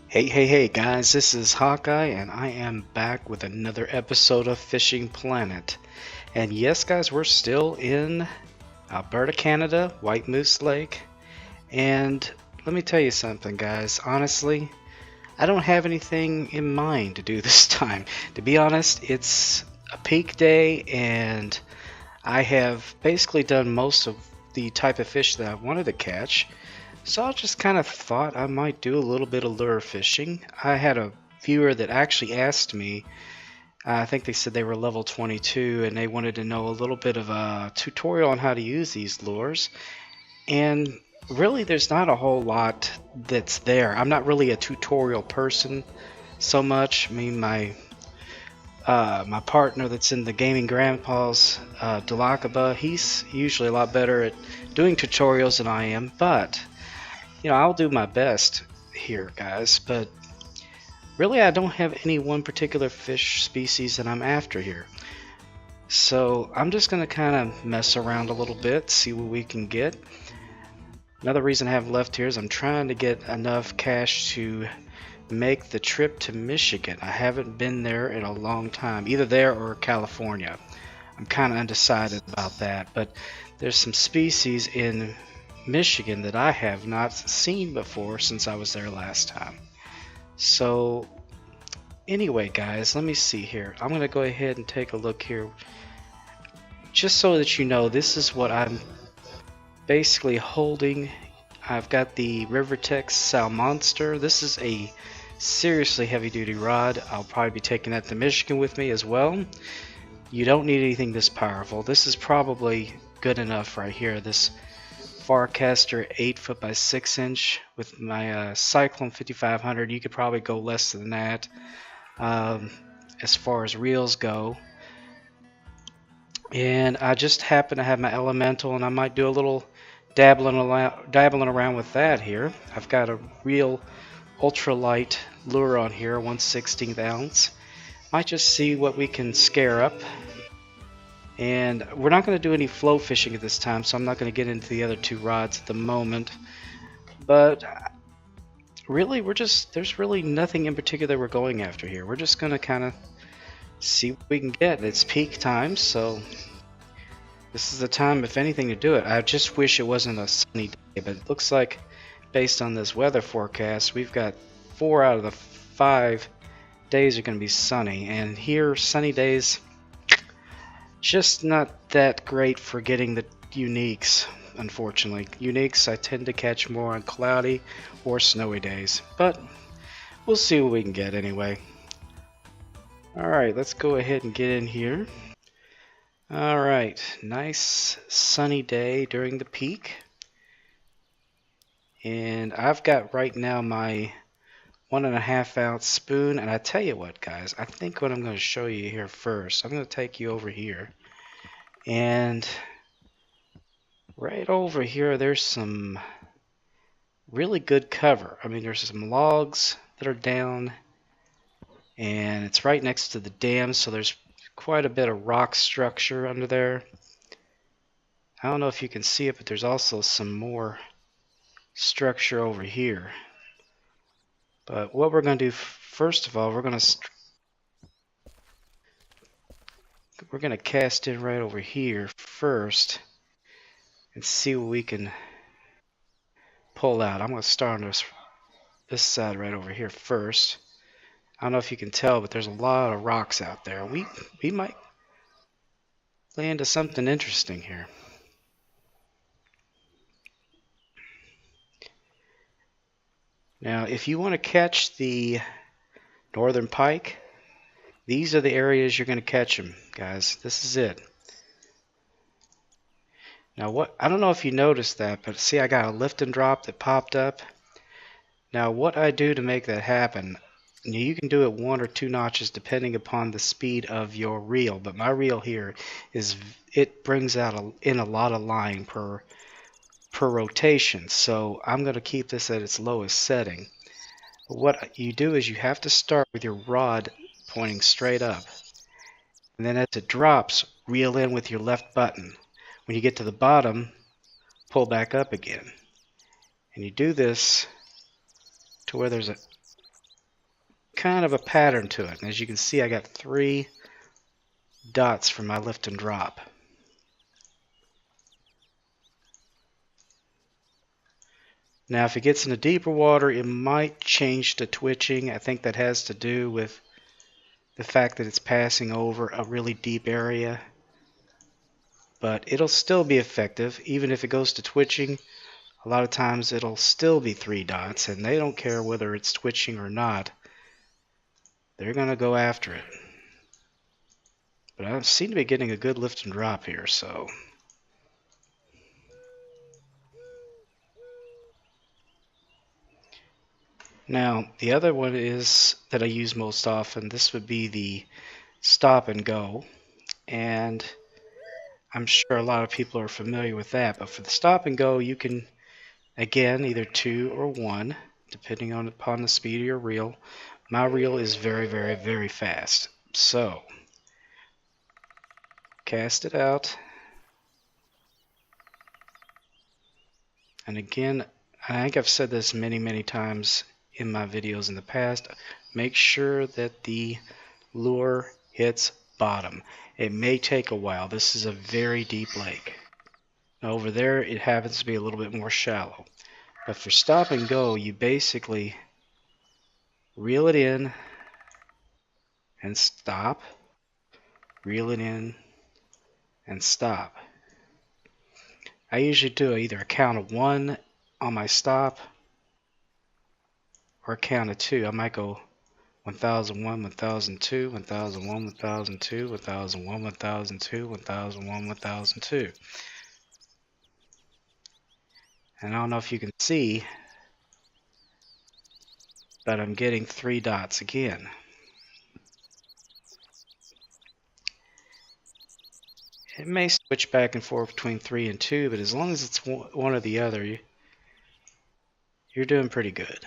Hey guys, this is Hawkeye and I am back with another episode of Fishing Planet. And yes guys, we're still in Alberta, Canada, White Moose Lake. And let me tell you something guys, honestly, I don't have anything in mind to do this time. To be honest, it's a peak day and I have basically done most of the type of fish that I wanted to catch. So I just kind of thought I might do a little bit of lure fishing. I had a viewer that actually asked me, I think they said they were level 22 and they wanted to know a little bit of a tutorial on how to use these lures. And really there's not a whole lot that's there. I'm not really a tutorial person so much. I mean my partner that's in the Gaming Grandpas, Dulakaba, he's usually a lot better at doing tutorials than I am, but you know, I'll do my best here, guys, but really I don't have any one particular fish species that I'm after here. So I'm just going to kind of mess around a little bit, see what we can get. Another reason I have left here is I'm trying to get enough cash to make the trip to Michigan. I haven't been there in a long time, either there or California. I'm kind of undecided about that, but there's some species in Michigan that I have not seen before since I was there last time. So anyway guys, let me see here. I'm gonna go ahead and take a look here just so that you know this is what I'm basically holding. I've got the Rivertex Salmonster. This is a seriously heavy duty rod. I'll probably be taking that to Michigan with me as well. You don't need anything this powerful. This is probably good enough right here. This Farcaster 8 by 6 inch with my Cyclone 5500. You could probably go less than that as far as reels go. And I just happen to have my Elemental, and I might do a little dabbling around with that here. I've got a real ultralight lure on here, 1/16 ounce. Might just see what we can scare up. And we're not going to do any flow fishing at this time, so I'm not going to get into the other two rods at the moment. But really, there's really nothing in particular we're going after here. We're just going to kind of see what we can get. It's peak time, so this is the time, if anything, to do it. I just wish it wasn't a sunny day, but it looks like, based on this weather forecast, we've got 4 out of the 5 days are going to be sunny. And here, sunny days, just not that great for getting the uniques, unfortunately. Uniques I tend to catch more on cloudy or snowy days, but we'll see what we can get anyway. Alright, let's go ahead and get in here. Alright, nice sunny day during the peak. And I've got right now my 1.5 ounce spoon, and I tell you what guys, I think what I'm going to show you here first, I'm going to take you over here, and right over here there's some really good cover. I mean, there's some logs that are down, and it's right next to the dam, so there's quite a bit of rock structure under there. I don't know if you can see it, but there's also some more structure over here. But what we're going to do first of all, we're going to cast in right over here first and see what we can pull out. I'm going to start on this side right over here first. I don't know if you can tell, but there's a lot of rocks out there. We might land to something interesting here. Now, if you want to catch the northern pike, these are the areas you're going to catch them, guys. This is it. Now, what I don't know if you noticed that, but see, I got a lift and drop that popped up. Now, what I do to make that happen, you can do it 1 or 2 notches depending upon the speed of your reel. But my reel here it brings out in a lot of line per rotation. So I'm going to keep this at its lowest setting. What you do is you have to start with your rod pointing straight up. And then as it drops, reel in with your left button. When you get to the bottom, pull back up again. And you do this to where there's a kind of a pattern to it. And as you can see, I got 3 dots for my lift and drop. Now, if it gets into deeper water, it might change to twitching. I think that has to do with the fact that it's passing over a really deep area. But it'll still be effective. Even if it goes to twitching, a lot of times it'll still be 3 dots, and they don't care whether it's twitching or not. They're going to go after it. But I seem to be getting a good lift and drop here, so... Now, the other one is that I use most often. This would be the stop and go. And I'm sure a lot of people are familiar with that. But for the stop and go, you can, again, either 2 or 1, depending upon the speed of your reel. My reel is very, very, very fast. So, cast it out. And again, I think I've said this many, many times in my videos in the past. Make sure that the lure hits bottom. It may take a while. This is a very deep lake. Now over there, it happens to be a little bit more shallow. But for stop and go, you basically reel it in and stop, reel it in and stop. I usually do either a count of 1 on my stop or a count of 2. I might go 1001, 1002, 1001, 1002, 1001, 1002, 1001, 1002. And I don't know if you can see, but I'm getting 3 dots again. It may switch back and forth between 3 and 2, but as long as it's one or the other, you're doing pretty good.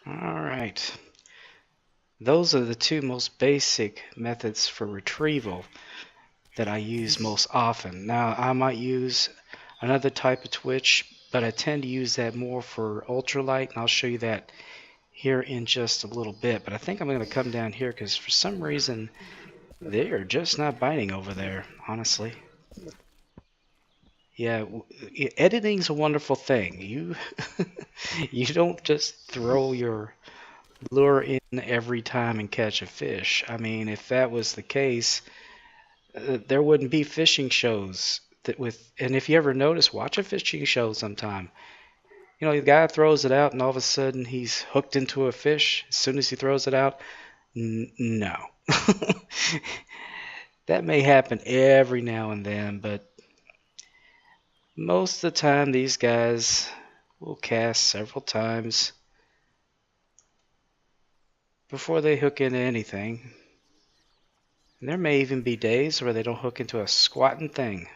Alright. Those are the 2 most basic methods for retrieval that I use most often. Now, I might use another type of twitch, but I tend to use that more for ultralight, and I'll show you that here in just a little bit. But I think I'm going to come down here because for some reason they're just not biting over there, honestly. Yeah, editing's a wonderful thing. You don't just throw your lure in every time and catch a fish. I mean, if that was the case, there wouldn't be fishing shows and if you ever notice, watch a fishing show sometime. You know, the guy throws it out and all of a sudden he's hooked into a fish as soon as he throws it out. No. That may happen every now and then, but most of the time these guys will cast several times before they hook into anything. And there may even be days where they don't hook into a squatting thing.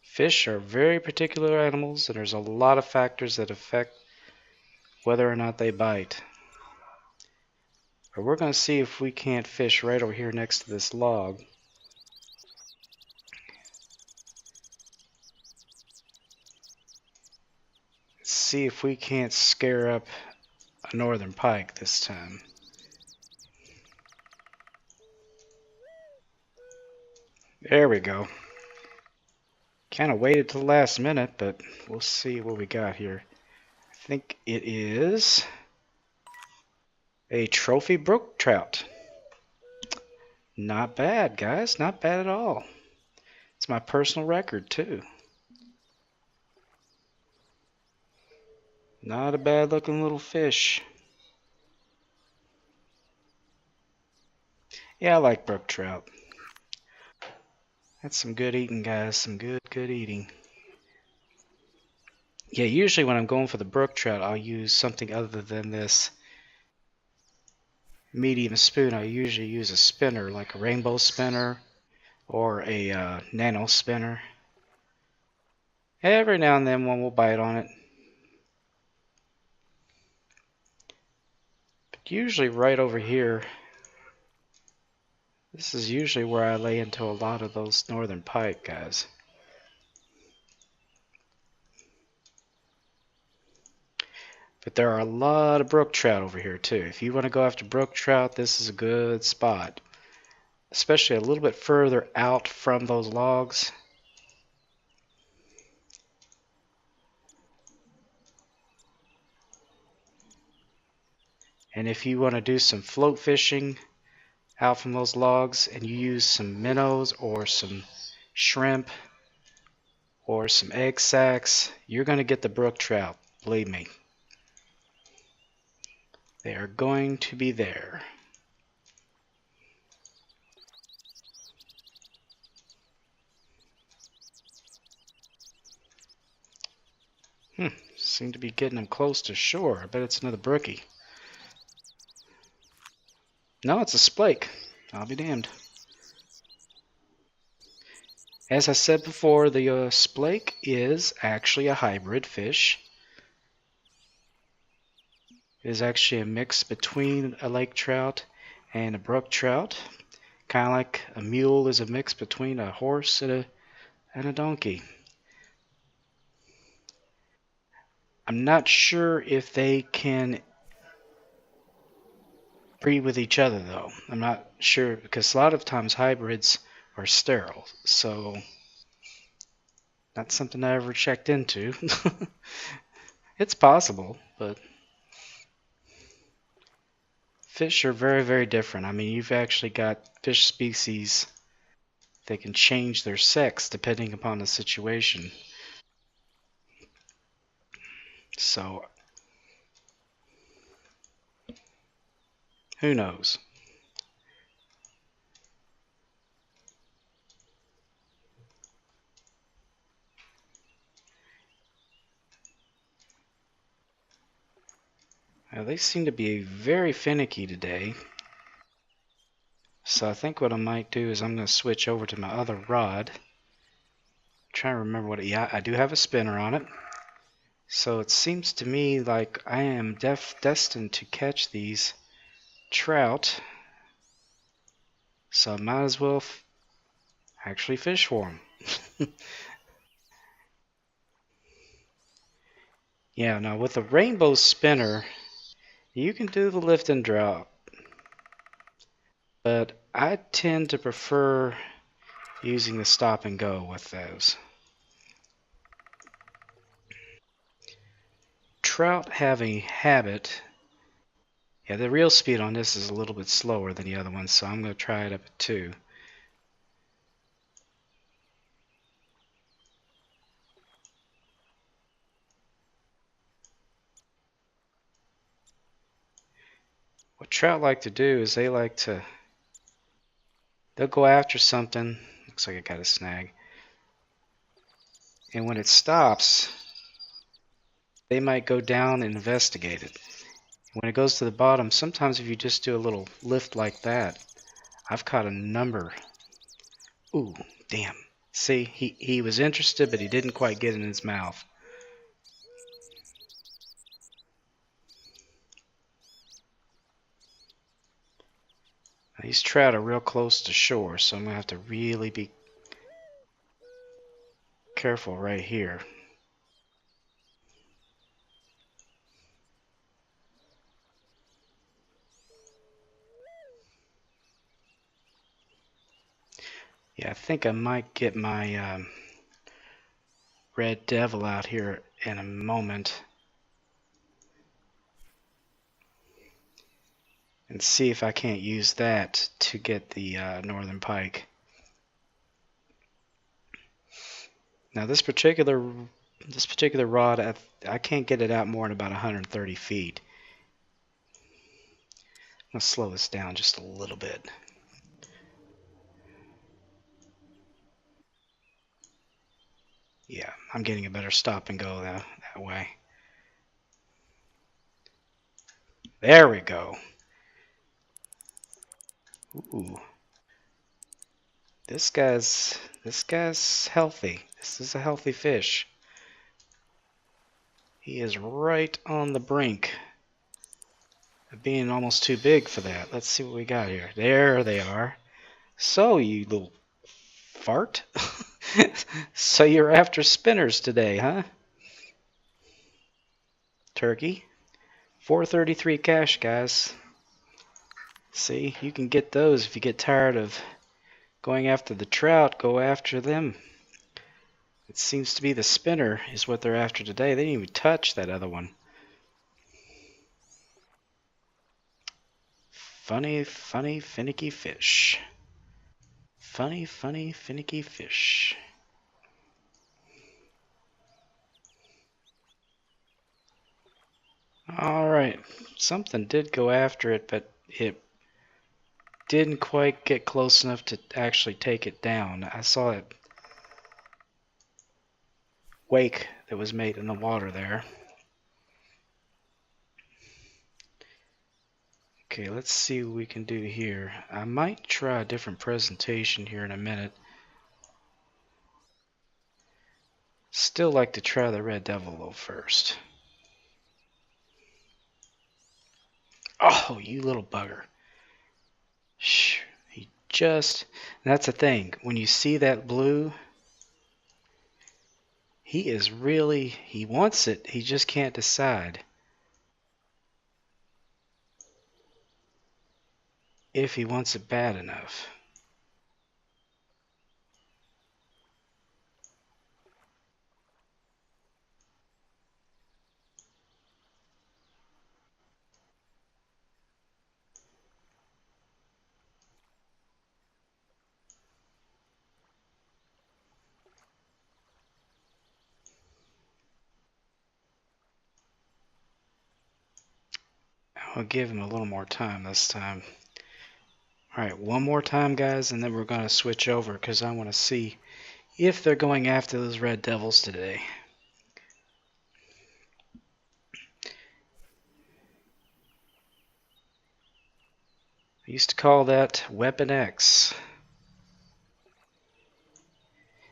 Fish are very particular animals, and there's a lot of factors that affect whether or not they bite. But we're going to see if we can't fish right over here next to this log. Let's see if we can't scare up a northern pike this time. There we go. Kind of waited to the last minute, but we'll see what we got here. I think it is a trophy brook trout. Not bad, guys. Not bad at all. It's my personal record, too. Not a bad looking little fish. Yeah, I like brook trout. That's some good eating, guys. Some good eating. Yeah, usually when I'm going for the brook trout, I'll use something other than this medium spoon. I usually use a spinner, like a rainbow spinner or a nano spinner. Every now and then one will bite on it. But usually right over here, this is usually where I lay into a lot of those northern pike, guys. But there are a lot of brook trout over here too. If you want to go after brook trout, this is a good spot. Especially a little bit further out from those logs. And if you want to do some float fishing out from those logs and you use some minnows or some shrimp or some egg sacs, you're going to get the brook trout. Believe me. They are going to be there. Seem to be getting them close to shore. I bet it's another brookie. No, it's a splake. I'll be damned. As I said before, the splake is actually a hybrid fish. It is actually a mix between a lake trout and a brook trout. Kind of like a mule is a mix between a horse and a donkey. I'm not sure if they can breed with each other though. I'm not sure because a lot of times hybrids are sterile. So that's something I ever checked into. It's possible, but fish are very different. I mean, you've actually got fish species that can change their sex depending upon the situation. So, who knows? Now, they seem to be very finicky today. So I think what I might do is I'm going to switch over to my other rod. I'm trying to remember what yeah, I do have a spinner on it. So it seems to me like I am destined to catch these trout. So I might as well actually fish for them. Yeah, now with the rainbow spinner, you can do the lift and drop. But I tend to prefer using the stop and go with those. Trout have a habit. Yeah, the reel speed on this is a little bit slower than the other one, so I'm going to try it up at 2. What trout like to do is they'll go after something. Looks like I got a snag. And when it stops, they might go down and investigate it. When it goes to the bottom, sometimes if you just do a little lift like that, I've caught a number. Ooh, damn. See, he was interested, but he didn't quite get it in his mouth. These trout are real close to shore, so I'm going to have to really be careful right here. Yeah, I think I might get my red devil out here in a moment. and see if I can't use that to get the northern pike. Now this particular rod, I can't get it out more than about 130 feet. I'm going to slow this down just a little bit. Yeah, I'm getting a better stop and go that way. There we go. Ooh. This guy's healthy. This is a healthy fish. He is right on the brink of being almost too big for that. Let's see what we got here. There they are. So, you little fart. So you're after spinners today, huh? Turkey. 433 cash, guys. See, you can get those if you get tired of going after the trout. Go after them. It seems to be the spinner is what they're after today. They didn't even touch that other one. Funny, funny, finicky fish. Funny, funny, finicky fish. Alright, something did go after it, but it didn't quite get close enough to actually take it down. I saw it wake that was made in the water there. Okay, let's see what we can do here. I might try a different presentation here in a minute. Still like to try the red devil though first. Oh, you little bugger. Shh, that's the thing. When you see that blue, he wants it. He just can't decide if he wants it bad enough. I'll give him a little more time this time. Alright, one more time, guys, and then we're going to switch over because I want to see if they're going after those red devils today. I used to call that Weapon X.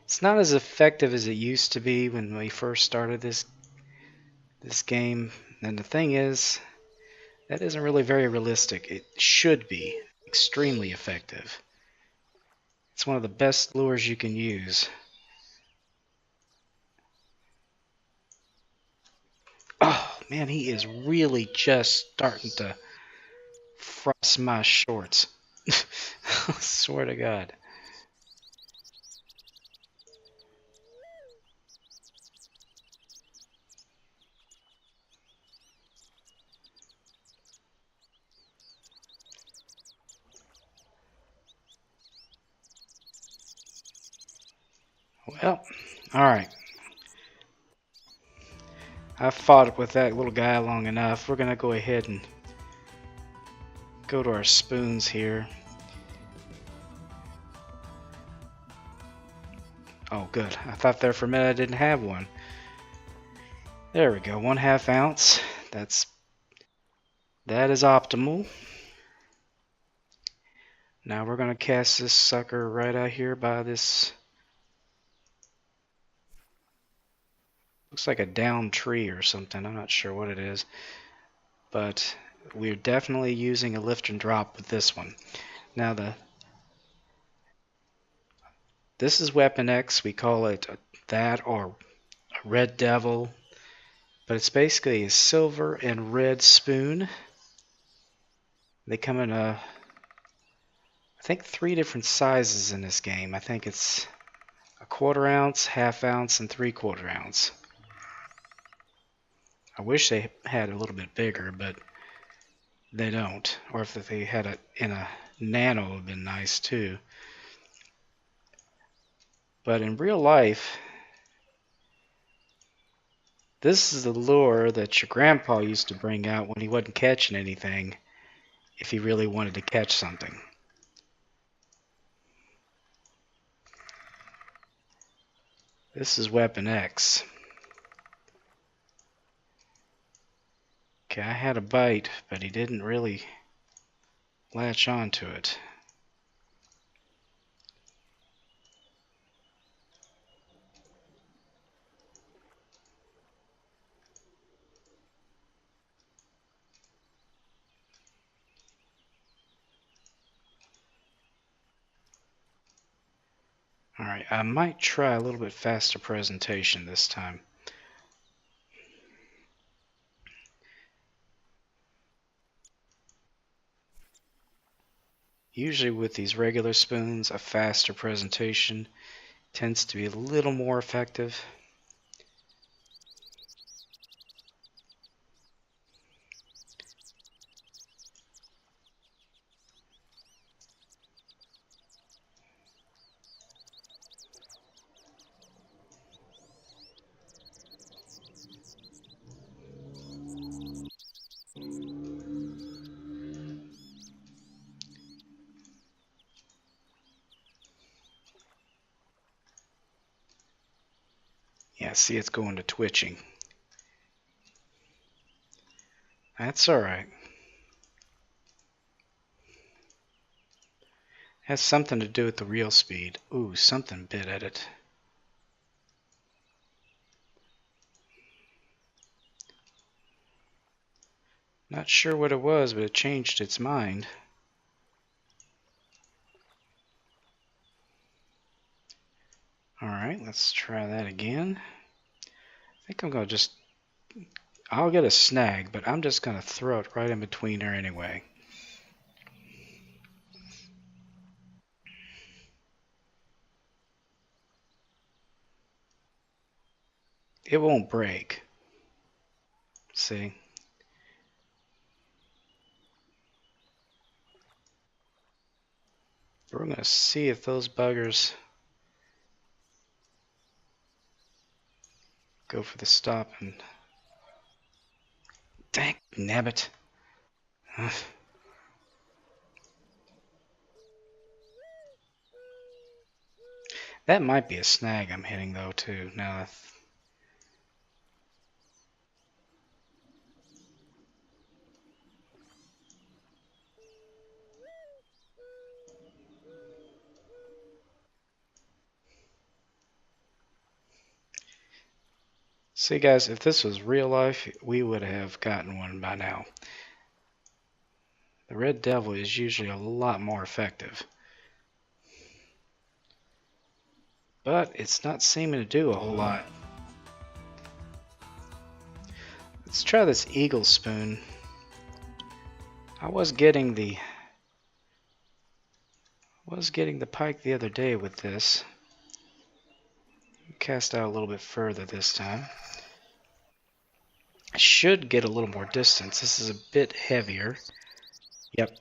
It's not as effective as it used to be when we first started this game. And the thing is, that isn't really very realistic. It should be extremely effective. It's one of the best lures you can use. Oh, man, he is really just starting to frost my shorts. I swear to God. Well, alright. I've fought with that little guy long enough. We're going to go ahead and go to our spoons here. Oh, good. I thought there for a minute I didn't have one. There we go. 1/2 ounce. That is optimal. Now we're going to cast this sucker right out here by this. Looks like a downed tree or something. I'm not sure what it is. But we're definitely using a lift and drop with this one. Now this is Weapon X. We call it that or a red devil. But it's basically a silver and red spoon. They come in I think 3 different sizes in this game. I think it's a 1/4 ounce, 1/2 ounce, and 3/4 ounce. I wish they had a little bit bigger, but they don't. Or if they had it in a nano, it would have been nice too. But in real life, this is the lure that your grandpa used to bring out when he wasn't catching anything, if he really wanted to catch something. This is Weapon X. Okay, I had a bite, but he didn't really latch onto it. Alright, I might try a little bit faster presentation this time. Usually with these regular spoons, a faster presentation tends to be a little more effective. Yeah, see, it's going to twitching. That's alright. Has something to do with the reel speed. Ooh, something bit at it. Not sure what it was, but it changed its mind. Alright, let's try that again. I think I'm going to just... I'll get a snag, but I'm just going to throw it right in between there anyway. It won't break. See? We're going to see if those buggers go for the stop and... Dang nabbit. That might be a snag I'm hitting though too. Now see guys, if this was real life, we would have gotten one by now. The Red Devil is usually a lot more effective. But it's not seeming to do a whole lot. Let's try this Eagle Spoon. I was getting the pike the other day with this. Cast out a little bit further this time. I should get a little more distance. This is a bit heavier. Yep.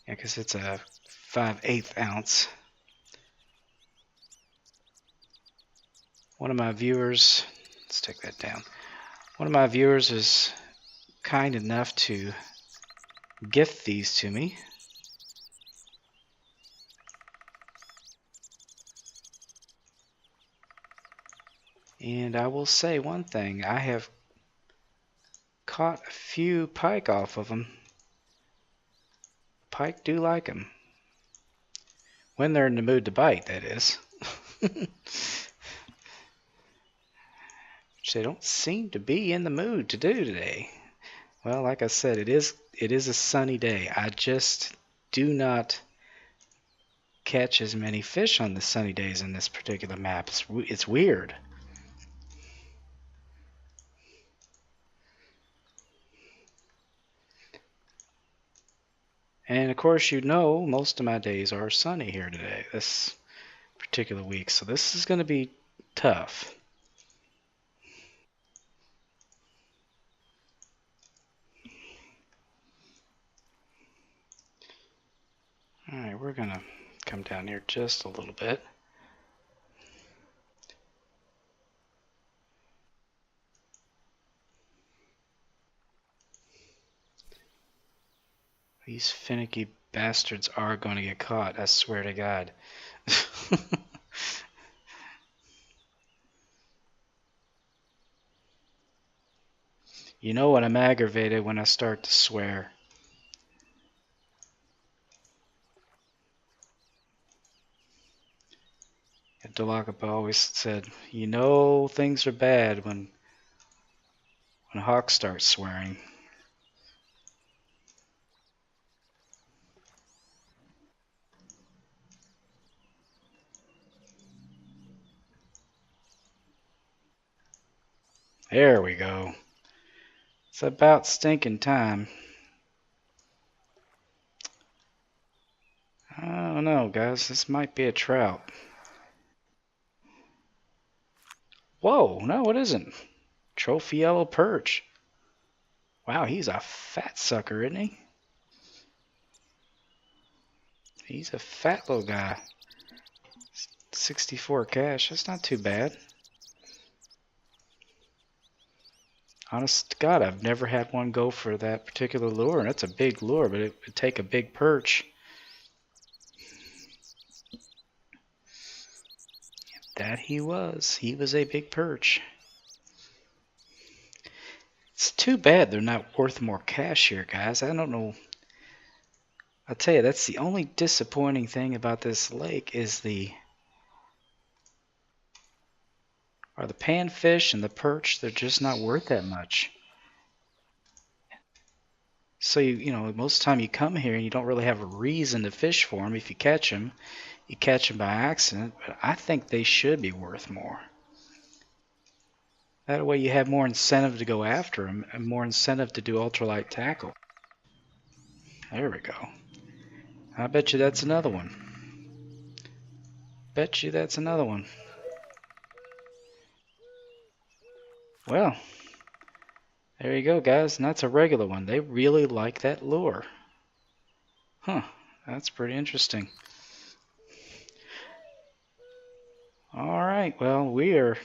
Yeah, because it's a 5/8 ounce. One of my viewers, let's take that down. One of my viewers is kind enough to gift these to me. And I will say one thing, I have caught a few pike off of them. Pike do like them. When they're in the mood to bite, that is. Which they don't seem to be in the mood to do today. Well, like I said, it is a sunny day. I just do not catch as many fish on the sunny days in this particular map. It's weird. And of course, you know, most of my days are sunny here today, this particular week. So this is going to be tough. we're gonna come down here just a little bit. These finicky bastards are going to get caught, I swear to God. You know when I'm aggravated when I start to swear. Dulakaba always said, you know things are bad when Hawk starts swearing. There we go. It's about stinking time. I don't know, guys. This might be a trout. Whoa, no, it isn't. Trophy yellow perch. Wow, he's a fat sucker, isn't he? He's a fat little guy. 64 cash. That's not too bad. Honest to God, I've never had one go for that particular lure, and it's a big lure, but it would take a big perch. That he was. He was a big perch. It's too bad they're not worth more cash here, guys. I don't know. I'll tell you, that's the only disappointing thing about this lake is the panfish and the perch. They're just not worth that much. So you know, most of the time you come here and you don't really have a reason to fish for them. If you catch them, you catch them by accident. But I think they should be worth more. That way you have more incentive to go after them and more incentive to do ultralight tackle. There we go. I bet you that's another one. Bet you that's another one. Well, there you go, guys. And that's a regular one. They really like that lure. Huh. That's pretty interesting. Alright, well, we are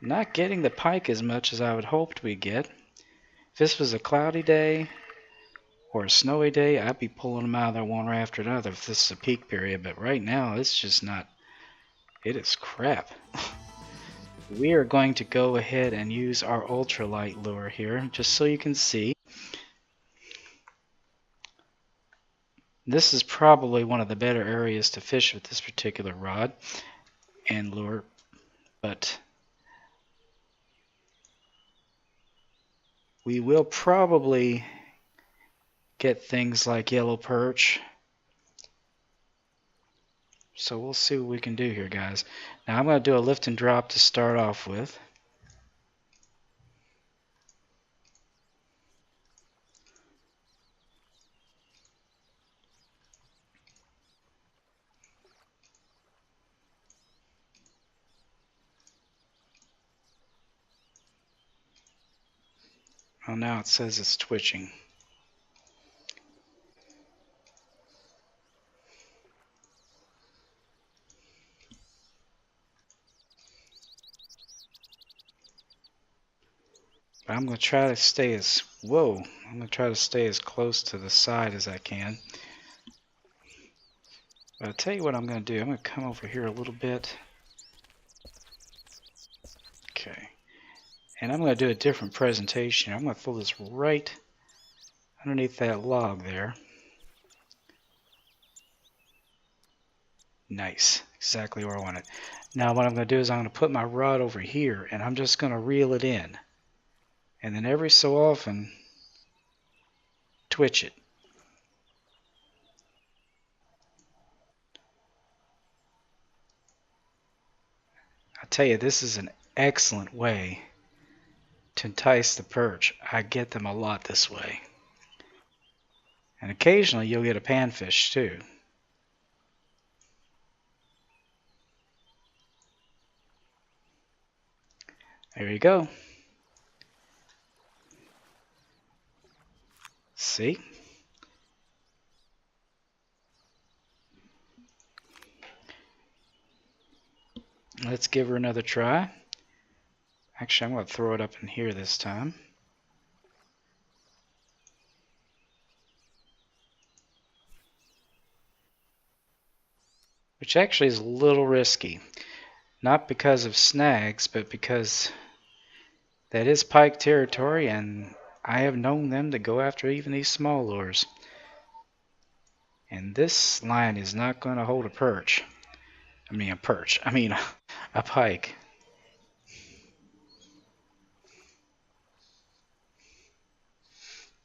not getting the pike as much as I would hoped we'd get. If this was a cloudy day or a snowy day, I'd be pulling them out of there one right after another if this is a peak period. But right now, it's just not. It is crap. We are going to go ahead and use our ultralight lure here, just so you can see. This is probably one of the better areas to fish with this particular rod and lure, but we will probably get things like yellow perch. So we'll see what we can do here, guys. Now I'm going to do a lift and drop to start off with. Well, now it says it's twitching. But I'm going to try to stay as, I'm going to try to stay as close to the side as I can. But I'll tell you what I'm going to do. I'm going to come over here a little bit. Okay. And I'm going to do a different presentation. I'm going to throw this right underneath that log there. Nice. Exactly where I want it. Now what I'm going to do is I'm going to put my rod over here and I'm just going to reel it in. And then every so often, twitch it. I tell you, this is an excellent way to entice the perch. I get them a lot this way. And occasionally you'll get a panfish too. There you go. See? let's give her another try. Actually, I'm going to throw it up in here this time. Which actually is a little risky. Not because of snags, but because that is pike territory, and I have known them to go after even these small lures. And this line is not going to hold a perch. I mean a pike.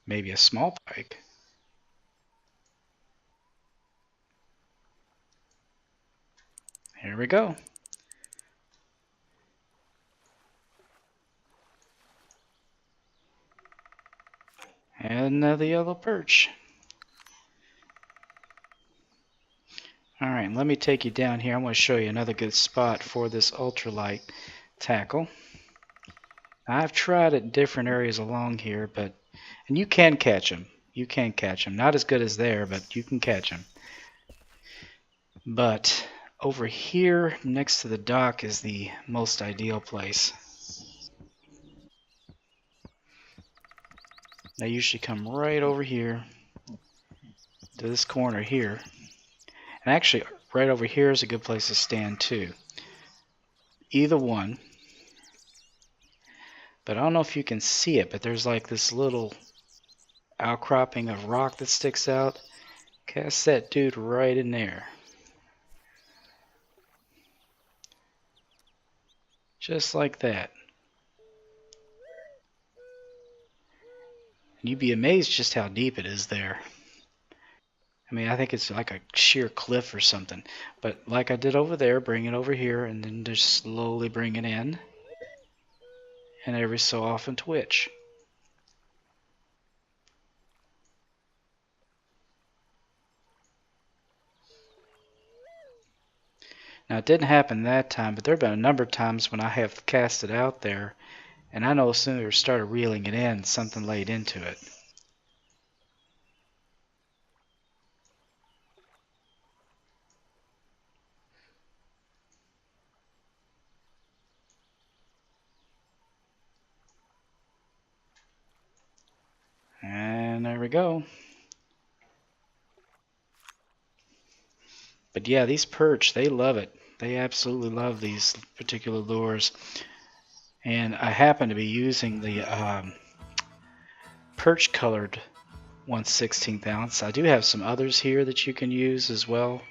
Maybe a small pike. Here we go. And another yellow perch. Alright, let me take you down here. I'm going to show you another good spot for this ultralight tackle. I've tried it in different areas along here, and you can catch them. You can catch them. Not as good as there, but you can catch them. But over here next to the dock is the most ideal place. They usually come right over here to this corner here. And actually, right over here is a good place to stand too. Either one. But I don't know if you can see it, but there's like this little outcropping of rock that sticks out. Cast that dude right in there. Just like that. And you'd be amazed just how deep it is there. I mean, I think it's like a sheer cliff or something. But like I did over there, bring it over here and then just slowly bring it in. And every so often twitch. Now it didn't happen that time, but there have been a number of times when I have cast it out there, and I know as soon as I started reeling it in, something laid into it. And there we go. But yeah, these perch, they love it. They absolutely love these particular lures. And I happen to be using the perch colored 1/16 ounce. I do have some others here that you can use as well.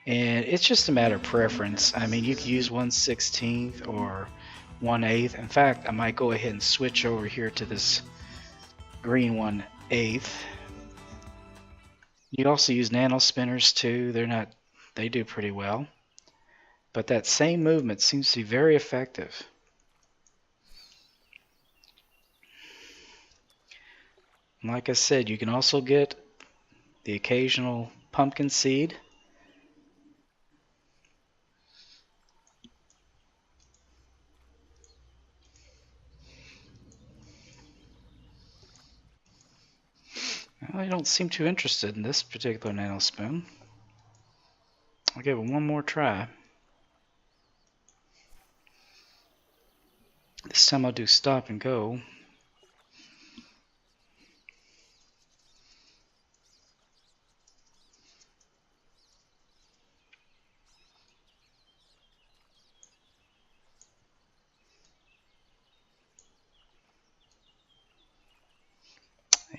And it's just a matter of preference. I mean, you can use 1/16 or 1/8. In fact, I might go ahead and switch over here to this green 1/8. You can also use nano spinners too. They do pretty well. But that same movement seems to be very effective. And like I said, you can also get the occasional pumpkin seed. Well, I don't seem too interested in this particular nano spoon. I'll give it one more try. This time I'll do stop and go.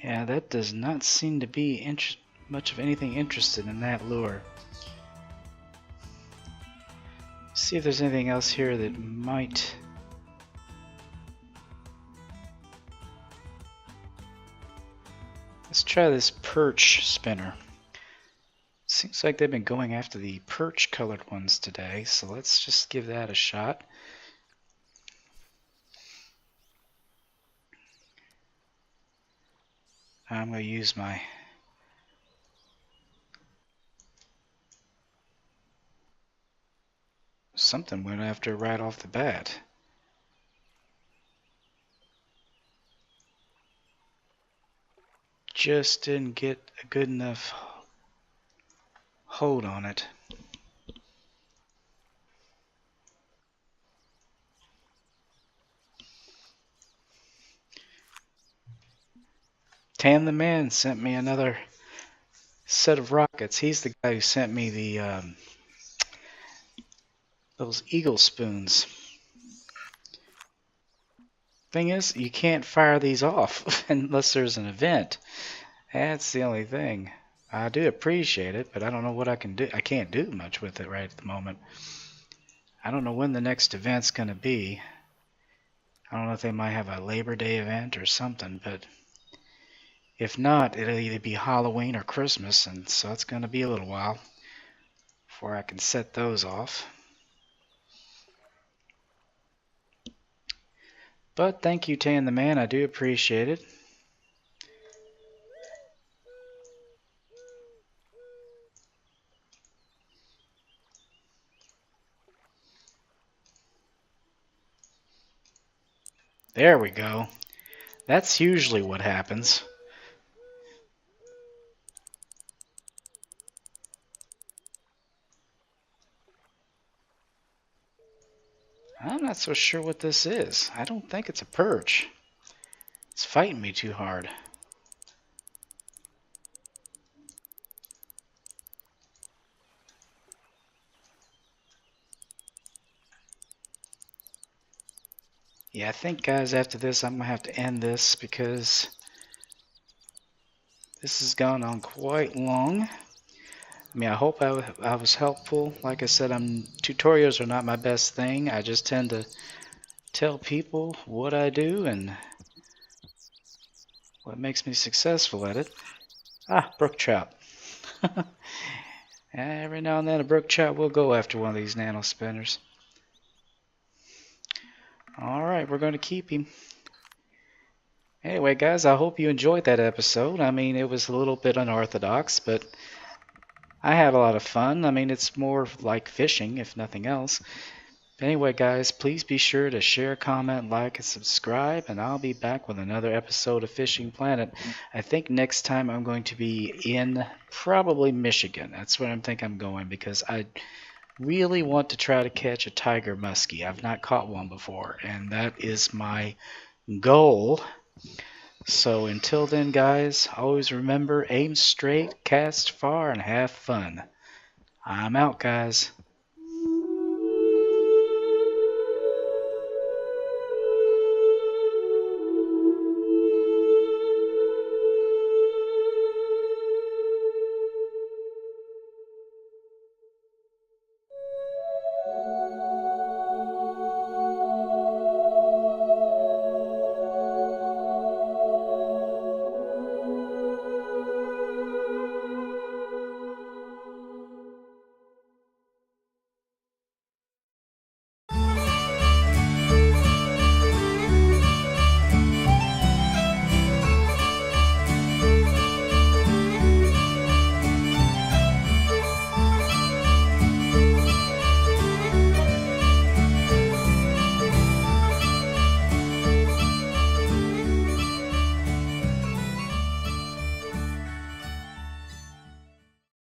Yeah, that does not seem to be much of anything interested in that lure. See if there's anything else here that might... Let's try this perch spinner. Seems like they've been going after the perch colored ones today, so let's just give that a shot. I'm going to use my something went after right off the bat. Just didn't get a good enough hold on it. Tan the Man sent me another set of rockets. He's the guy who sent me the those eagle spoons. Thing is, you can't fire these off unless there's an event. That's the only thing. I do appreciate it, but I don't know what I can do. I can't do much with it right at the moment. I don't know when the next event's going to be. I don't know if they might have a Labor Day event or something, but if not, it'll either be Halloween or Christmas, and so it's going to be a little while before I can set those off. But thank you, Tan the Man. I do appreciate it. There we go. That's usually what happens. I'm not so sure what this is. I don't think it's a perch. It's fighting me too hard. Yeah, I think, guys, after this, I'm going to have to end this because this has gone on quite long. I mean, I hope I was helpful. Like I said, tutorials are not my best thing. I just tend to tell people what I do and what makes me successful at it. Ah, brook trout. Every now and then a brook trout will go after one of these nano spinners. Alright, we're going to keep him. Anyway, guys, I hope you enjoyed that episode. I mean, it was a little bit unorthodox, but I had a lot of fun. I mean, it's more like fishing, if nothing else. Anyway, guys, please be sure to share, comment, like, and subscribe, and I'll be back with another episode of Fishing Planet. I think next time I'm going to be in probably Michigan. That's where I think I'm going, because I really want to try to catch a tiger muskie. I've not caught one before, and that is my goal. So until then, guys, always remember, aim straight, cast far, and have fun. I'm out, guys.